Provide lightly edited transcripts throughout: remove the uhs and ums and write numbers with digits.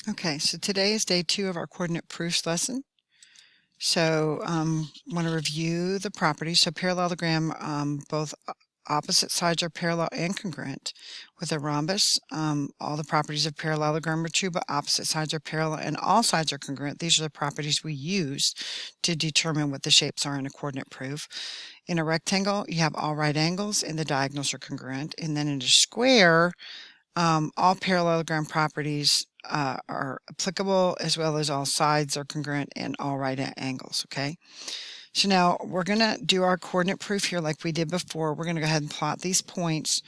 Okay, so today is day 2 of our coordinate proofs lesson. So want to review the properties. So parallelogram, both opposite sides are parallel and congruent. With a rhombus, all the properties of parallelogram are true, but opposite sides are parallel and all sides are congruent. These are the properties we use to determine what the shapes are in a coordinate proof. In a rectangle, you have all right angles and the diagonals are congruent. And then in a square, all parallelogram properties are applicable, as well as all sides are congruent and all right angles, okay? So now we're going to do our coordinate proof here like we did before. We're going to go ahead and plot these points.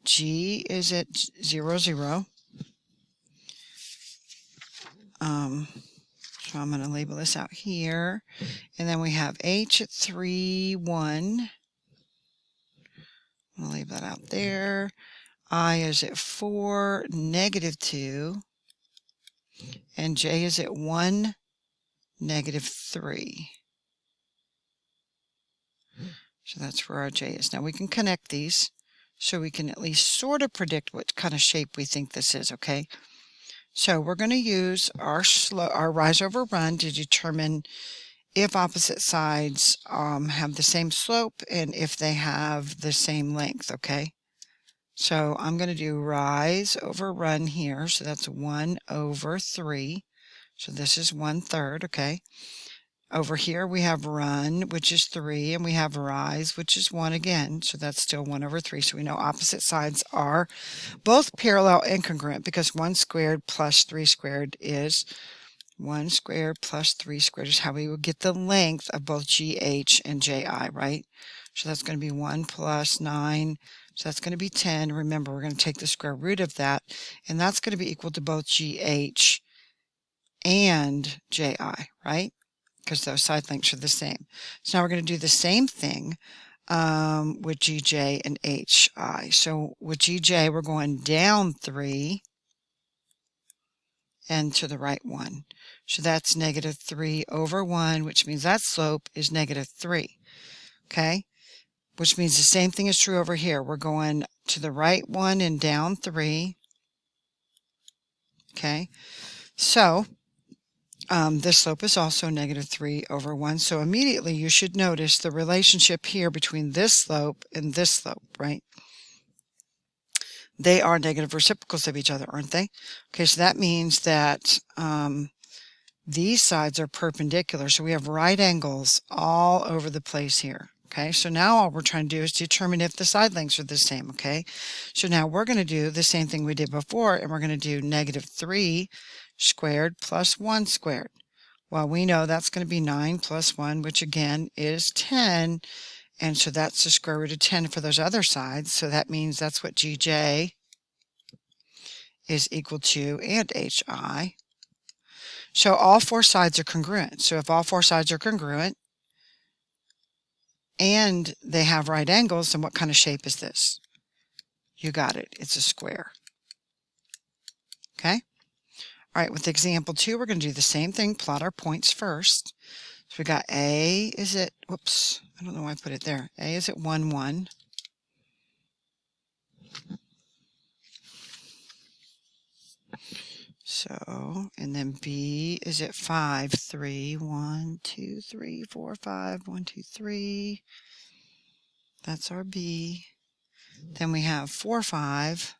G is at 0, 0. So I'm going to label this out here. And then we have H at 3, 1. I'm going to leave that out there. I is at 4, negative 2. And J is at 1, negative 3. So that's where our J is. Now we can connect these so we can at least sort of predict what kind of shape we think this is, okay? So we're going to use our rise over run to determine if opposite sides have the same slope and if they have the same length, okay? So I'm going to do rise over run here. So that's 1 over 3. So this is 1/3, okay? Over here we have run, which is 3, and we have rise, which is 1 again. So that's still 1 over 3. So we know opposite sides are both parallel and congruent because 1 squared plus 3 squared is 1 squared plus 3 squared is how we would get the length of both GH and JI, right? So that's going to be 1 plus 9. So that's going to be 10. Remember, we're going to take the square root of that, and that's going to be equal to both GH and JI, right? Because those side lengths are the same. So now we're going to do the same thing with GJ and HI. So with GJ, we're going down 3 and to the right 1. So that's negative 3 over 1, which means that slope is negative 3. Okay? Which means the same thing is true over here. We're going to the right 1 and down 3. Okay? So this slope is also negative 3 over 1. So immediately you should notice the relationship here between this slope and this slope, right? They are negative reciprocals of each other, aren't they? Okay, so that means that these sides are perpendicular. So we have right angles all over the place here. Okay, so now all we're trying to do is determine if the side lengths are the same, okay? So now we're going to do the same thing we did before, and we're going to do negative 3 squared plus 1 squared. Well, we know that's going to be 9 plus 1, which again is 10. And so that's the square root of 10 for those other sides. So that means that's what GJ is equal to, and HI. So all 4 sides are congruent. So if all 4 sides are congruent and they have right angles, then what kind of shape is this? You got it. It's a square. Okay? All right, with example 2, we're going to do the same thing. Plot our points first. So we got A is at, whoops, I don't know why I put it there. A is at 1, 1. So, and then B is at 5, 3, 1, 2, 3, 4, 5, 1, 2, 3. That's our B. Then we have 4, 5.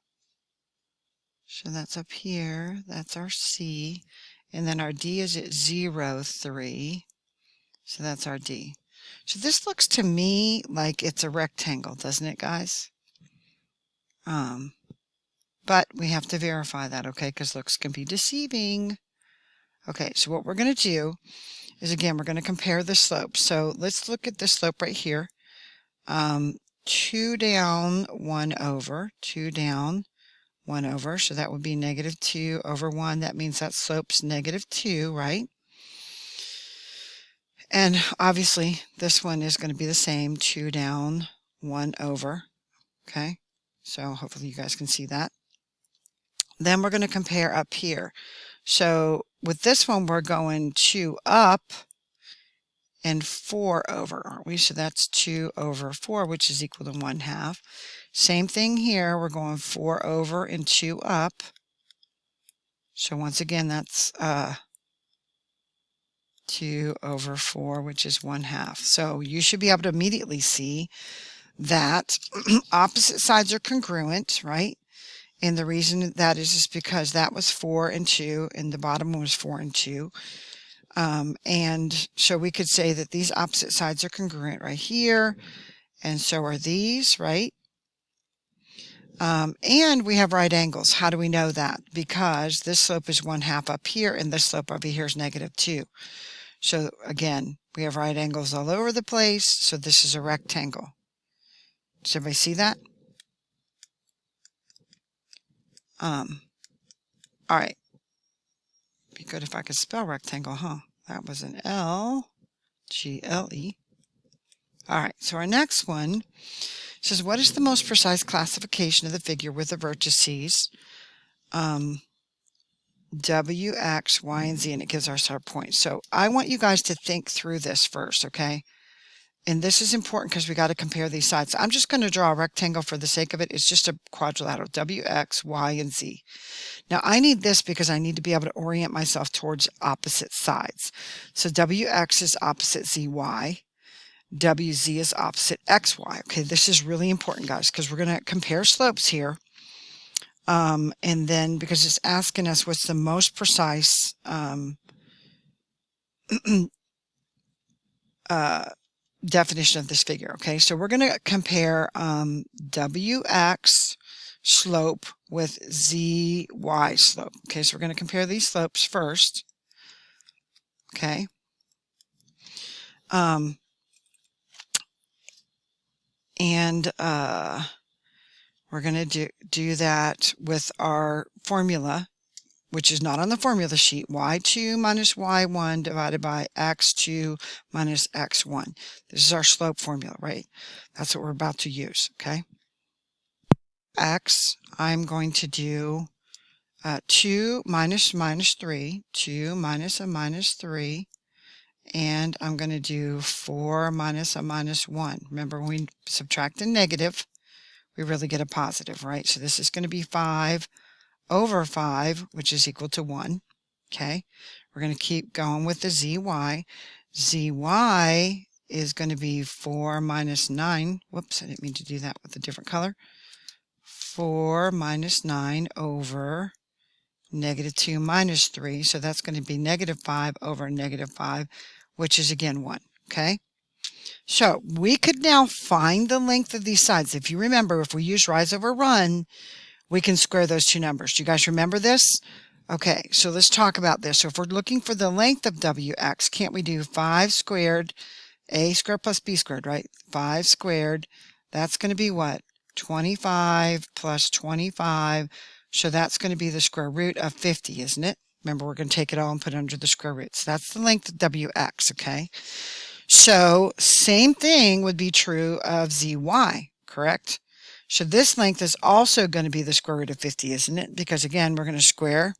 So that's up here. That's our C. And then our D is at 0, 3. So that's our D. So this looks to me like it's a rectangle, doesn't it, guys? But we have to verify that, okay, because looks can be deceiving. Okay, so what we're going to do is, again, we're going to compare the slopes. So let's look at this slope right here. 2 down, 1 over, 2 down, 1 over. So that would be negative 2 over 1. That means that slope's negative 2, right? And obviously, this one is going to be the same, 2 down, 1 over. Okay, so hopefully you guys can see that. Then we're going to compare up here. So with this one, we're going 2 up and 4 over, aren't we? So that's 2 over 4, which is equal to 1/2. Same thing here. We're going 4 over and 2 up. So once again, that's 2 over 4, which is 1/2. So you should be able to immediately see that opposite sides are congruent, right? And the reason that is because that was 4 and 2, and the bottom one was 4 and 2. And so we could say that these opposite sides are congruent right here, and so are these, right? And we have right angles. How do we know that? Because this slope is 1/2 up here, and this slope over here is -2. So again, we have right angles all over the place, so this is a rectangle. Does everybody see that? All right. Be good if I could spell rectangle, huh? That was an L-G-L-E. All right, so our next one says, what is the most precise classification of the figure with the vertices W, X, Y, and Z, and it gives us our points. So I want you guys to think through this first, okay? And this is important because we got to compare these sides. I'm just going to draw a rectangle for the sake of it. It's just a quadrilateral, W, X, Y, and Z. Now I need this because I need to be able to orient myself towards opposite sides. So WX is opposite ZY. WZ is opposite XY. Okay, this is really important, guys, because we're going to compare slopes here. And then because it's asking us what's the most precise definition of this figure. Okay, so we're going to compare WX slope with ZY slope. Okay, so we're going to compare these slopes first. Okay. We're going to do that with our formula, which is not on the formula sheet. Y2 minus Y1 divided by X2 minus X1. This is our slope formula, right? That's what we're about to use, okay? X, I'm going to do 2 minus 3, 2 minus a minus 3, and I'm going to do 4 minus a minus 1. Remember, when we subtract a negative, we really get a positive, right? So this is going to be 5 over 5, which is equal to 1. Okay, we're going to keep going with the ZY. ZY is going to be 4 minus 9. Whoops, I didn't mean to do that with a different color. 4 minus 9 over -2 minus 3. So that's going to be -5 over -5, which is again 1. Okay. So we could now find the length of these sides. If you remember, if we use rise over run, we can square those two numbers. Do you guys remember this? Okay, so let's talk about this. So if we're looking for the length of WX, can't we do 5 squared, A squared plus B squared, right? 5 squared, that's going to be what? 25 plus 25. So that's going to be the square root of 50, isn't it? Remember, we're going to take it all and put it under the square root. So that's the length of WX, okay? So same thing would be true of ZY, correct? So this length is also going to be the square root of 50, isn't it? Because again, we're going to square.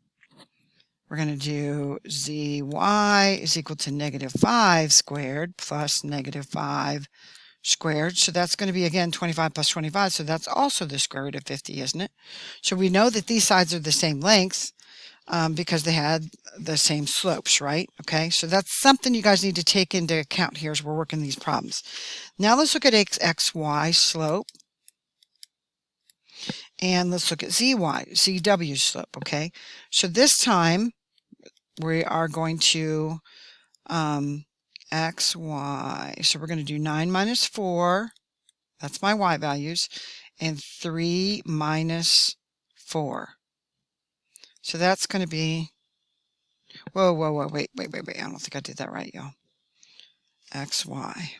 We're going to do ZY is equal to -5 squared plus -5 squared. So that's going to be, again, 25 plus 25. So that's also the square root of 50, isn't it? So we know that these sides are the same length because they had the same slopes, right? Okay, so that's something you guys need to take into account here as we're working these problems. Now let's look at XY slope. And let's look at ZW slope, okay? So this time, we are going to XY. So we're going to do 9 minus 4. That's my Y values. And 3 minus 4. So that's going to be... Whoa, wait. I don't think I did that right, y'all. XY.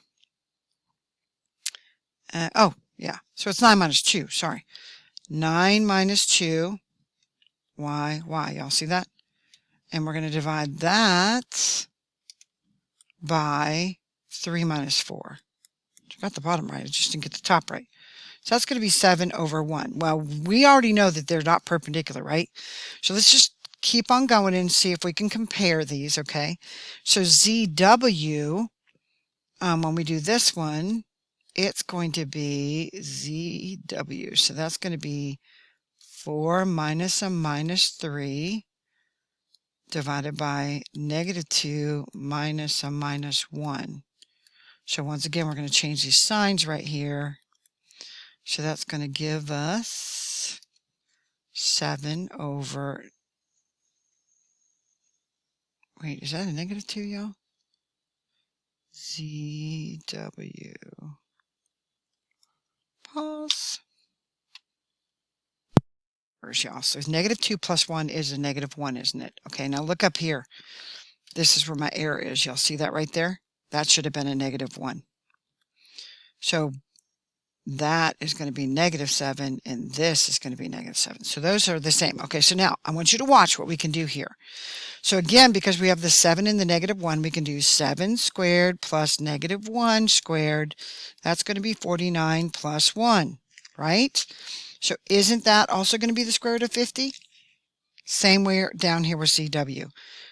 Oh, yeah. So it's 9 minus 2, sorry. 9 minus 2, y. Y'all see that? And we're going to divide that by 3 minus 4. I got the bottom right. I just didn't get the top right. So that's going to be 7 over 1. Well, we already know that they're not perpendicular, right? So let's just keep on going and see if we can compare these, okay? So ZW, when we do this one, it's going to be ZW. So that's going to be 4 minus a minus 3 divided by -2 minus a -1. So once again, we're going to change these signs right here. So that's going to give us 7 over, wait, is that a -2, y'all? ZW. Pause. Y'all. So -2 plus 1 is a -1, isn't it? Okay, now look up here. This is where my error is. Y'all see that right there? That should have been a -1. So that is going to be -7, and this is going to be -7. So those are the same. Okay, so now I want you to watch what we can do here. So again, because we have the 7 and the -1, we can do 7 squared plus -1 squared. That's going to be 49 plus 1, right? So isn't that also going to be the square root of 50? Same way down here with CW.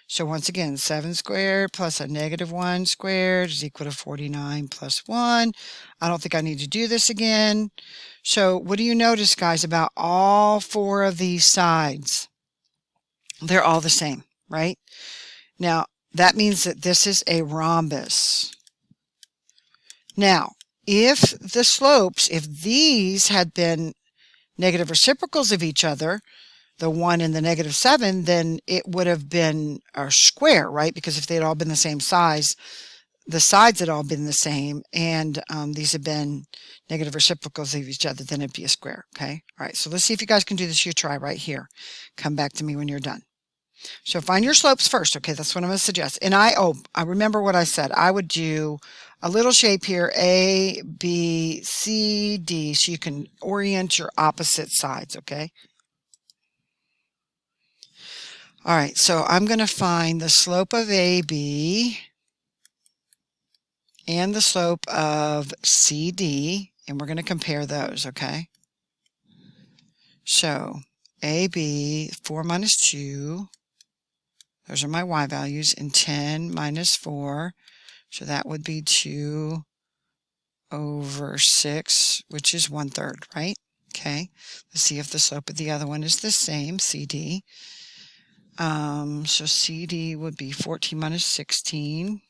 So once again, 7 squared plus a -1 squared is equal to 49 plus 1. I don't think I need to do this again. So what do you notice, guys, about all 4 of these sides? They're all the same, right? Now, that means that this is a rhombus. Now, if the slopes, if these had been negative reciprocals of each other, the 1 and the -7, then it would have been a square, right? Because if they had all been the same size, the sides had all been the same, and these have been negative reciprocals of each other, then it'd be a square, okay? All right, so let's see if you guys can do this. You try right here. Come back to me when you're done. So find your slopes first, okay? That's what I'm going to suggest. And I remember what I said. I would do a little shape here, A, B, C, D, so you can orient your opposite sides, okay? All right, so I'm going to find the slope of AB and the slope of CD, and we're going to compare those, okay? So AB, 4 minus 2, those are my y values, and 10 minus 4, so that would be 2 over 6, which is 1/3, right? Okay, let's see if the slope of the other one is the same, CD. So CD would be 14 minus 16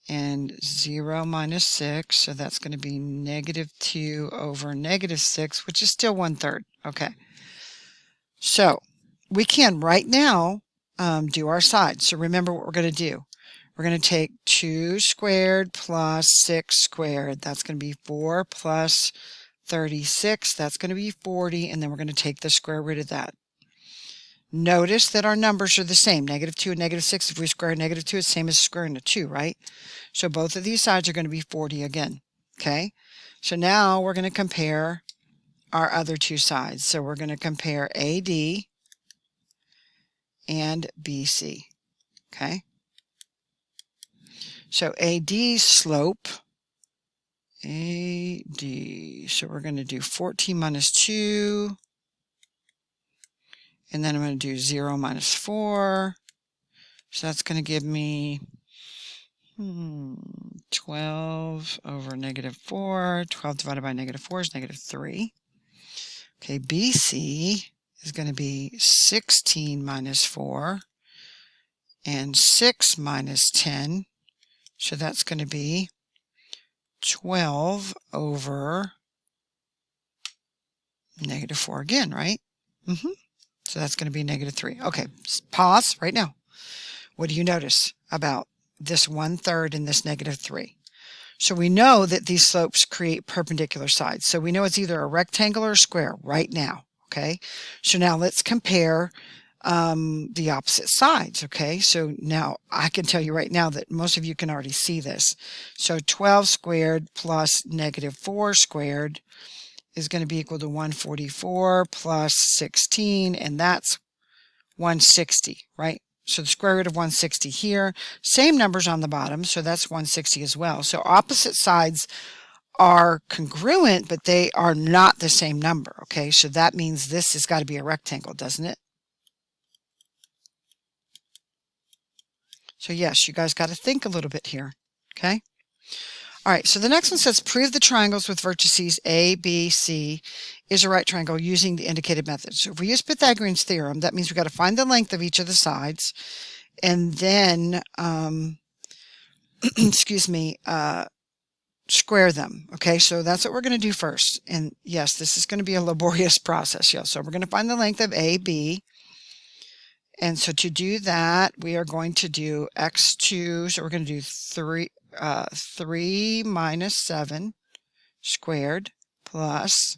and 0 minus 6. So that's going to be -2 over -6, which is still 1/3. Okay. So we can right now do our sides. So remember what we're going to do. We're going to take 2 squared plus 6 squared. That's going to be 4 plus 36. That's going to be 40. And then we're going to take the square root of that. Notice that our numbers are the same, -2 and -6. If we square -2, it's the same as squaring a 2, right? So both of these sides are going to be 40 again, okay? So now we're going to compare our other two sides. So we're going to compare AD and BC, okay? So AD's slope, AD, so we're going to do 14 minus 2, and then I'm going to do 0 minus 4. So that's going to give me 12 over -4. 12 divided by -4 is -3. Okay, BC is going to be 16 minus 4 and 6 minus 10. So that's going to be 12 over -4 again, right? So that's going to be -3. Okay, pause right now. What do you notice about this 1/3 and this -3? So we know that these slopes create perpendicular sides. So we know it's either a rectangle or a square right now, okay? So now let's compare the opposite sides, okay? So now I can tell you right now that most of you can already see this. So 12 squared plus -4 squared is going to be equal to 144 plus 16, and that's 160, right? So the square root of 160 here, same numbers on the bottom, so that's 160 as well. So opposite sides are congruent, but they are not the same number, okay? So that means this has got to be a rectangle, doesn't it? So yes, you guys got to think a little bit here, okay? All right, so the next one says prove the triangles with vertices A, B, C is a right triangle using the indicated method. So if we use Pythagorean's theorem, that means we've got to find the length of each of the sides and then, excuse me, square them. Okay, so that's what we're going to do first. And yes, this is going to be a laborious process. Yeah, so we're going to find the length of A, B. And so to do that, we are going to do x2. So we're going to do 3 minus 7 squared plus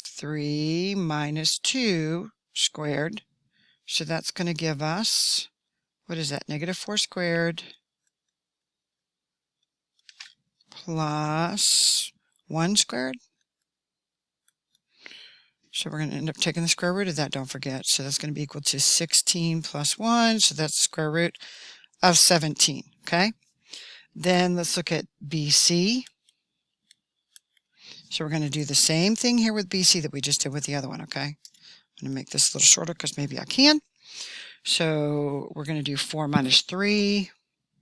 3 minus 2 squared. So that's going to give us, what is that, negative 4 squared plus 1 squared. So we're going to end up taking the square root of that, don't forget. So that's going to be equal to 16 plus 1. So that's the square root of 17, okay? Then let's look at BC. So we're going to do the same thing here with BC that we just did with the other one, okay? I'm going to make this a little shorter because maybe I can. So we're going to do 4 minus 3.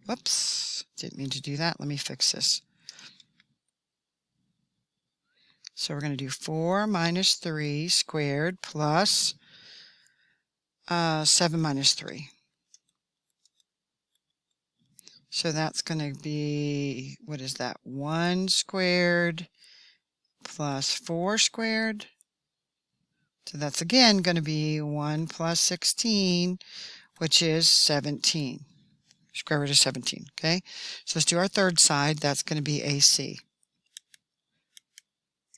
Whoops, didn't mean to do that. Let me fix this. So we're going to do 4 minus 3 squared plus 7 minus 3. So that's going to be, what is that, 1 squared plus 4 squared. So that's again going to be 1 plus 16, which is 17. Square root of 17, okay? So let's do our third side. That's going to be AC.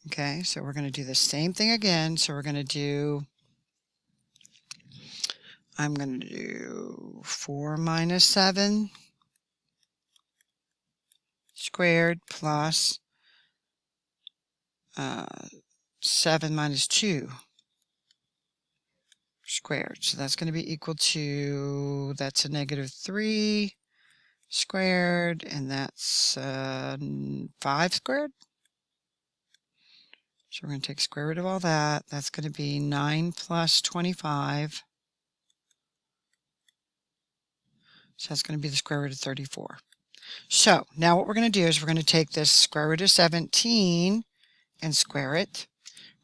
Okay, so we're going to do the same thing again. So we're going to do, I'm going to do 4 minus 7 squared plus 7 minus 2 squared. So that's going to be equal to, that's a negative 3 squared, and that's 5 squared. So we're going to take square root of all that. That's going to be 9 plus 25. So that's going to be the square root of 34. So now what we're going to do is we're going to take this square root of 17 and square it.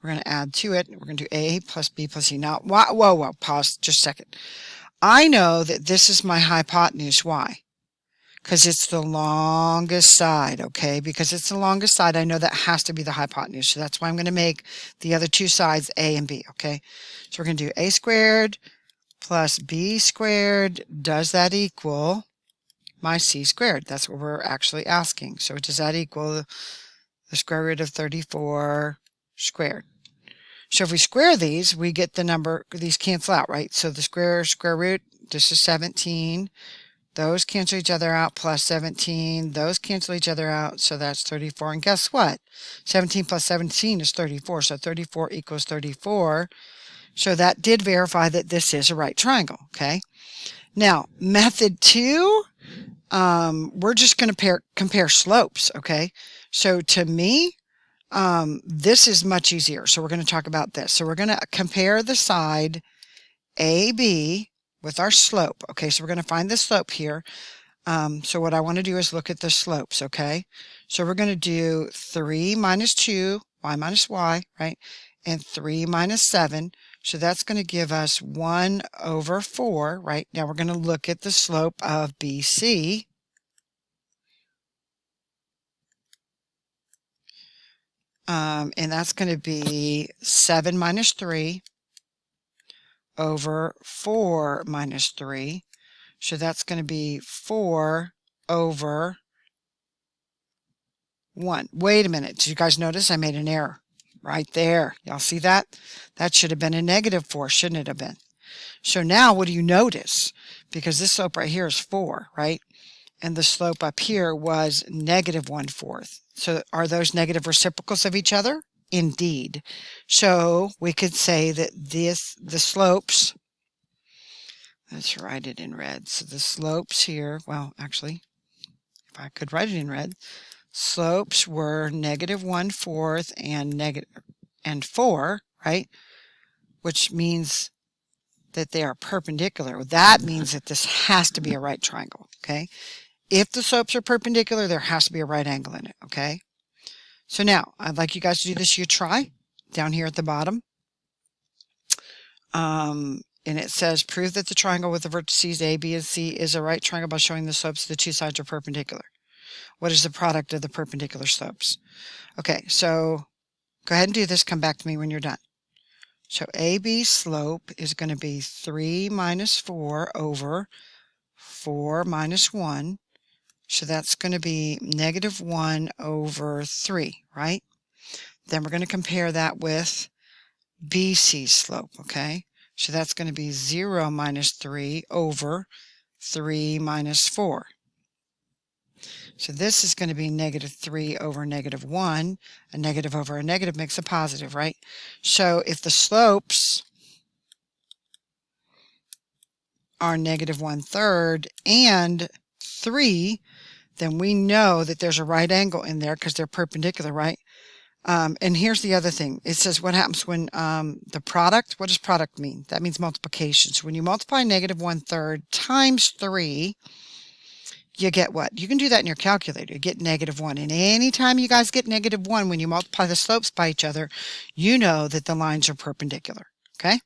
We're going to add to it. We're going to do A plus B plus C. Now, whoa, pause just a second. I know that this is my hypotenuse. Why? Because it's the longest side, okay? Because it's the longest side, I know that has to be the hypotenuse. So that's why I'm going to make the other two sides A and B, okay? So we're going to do A squared plus B squared. Does that equal my C squared? That's what we're actually asking. So does that equal the square root of 34 squared? So if we square these, we get the number, these cancel out, right? So the square root, this is 17. Those cancel each other out, plus 17. Those cancel each other out, so that's 34. And guess what? 17 plus 17 is 34, so 34 equals 34. So that did verify that this is a right triangle, okay? Now, method 2, we're just going to compare slopes, okay? So to me, this is much easier. So we're going to talk about this. So we're going to compare the side AB with our slope. Okay, so we're going to find the slope here. So what I want to do is look at the slopes, okay? So we're going to do 3 minus 2, y minus y, right? And 3 minus 7. So that's going to give us 1 over 4, right? Now we're going to look at the slope of BC. And that's going to be 7 minus 3 over 4 minus 3. So that's going to be 4 over 1. Wait a minute. Did you guys notice I made an error? Right there. Y'all see that? That should have been a negative 4, shouldn't it have been? So now what do you notice? Because this slope right here is 4, right? And the slope up here was negative 1/4. So are those negative reciprocals of each other? Indeed. So we could say that the slopes, let's write it in red. So the slopes here, well, actually, if I could write it in red, slopes were negative 1/4 and 4, right? Which means that they are perpendicular. That means that this has to be a right triangle, okay? if the slopes are perpendicular, there has to be a right angle in it, okay? So now, I'd like you guys to do this. You try down here at the bottom. And it says, prove that the triangle with the vertices A, B, and C is a right triangle by showing the slopes of the two sides are perpendicular. What is the product of the perpendicular slopes? Okay, so go ahead and do this. Come back to me when you're done. So AB slope is going to be 3 minus 4 over 4 minus 1. So that's going to be negative 1 over 3, right? Then we're going to compare that with BC slope, okay? So that's going to be 0 minus 3 over 3 minus 4. So this is going to be negative 3 over negative 1. A negative over a negative makes a positive, right? So if the slopes are negative 1/3 and 3, then we know that there's a right angle in there because they're perpendicular, right? And here's the other thing. It says what happens when the product, what does product mean? That means multiplication. So when you multiply negative 1/3 times 3, you get what? You can do that in your calculator. You get negative 1. And anytime you guys get negative 1, when you multiply the slopes by each other, you know that the lines are perpendicular. Okay?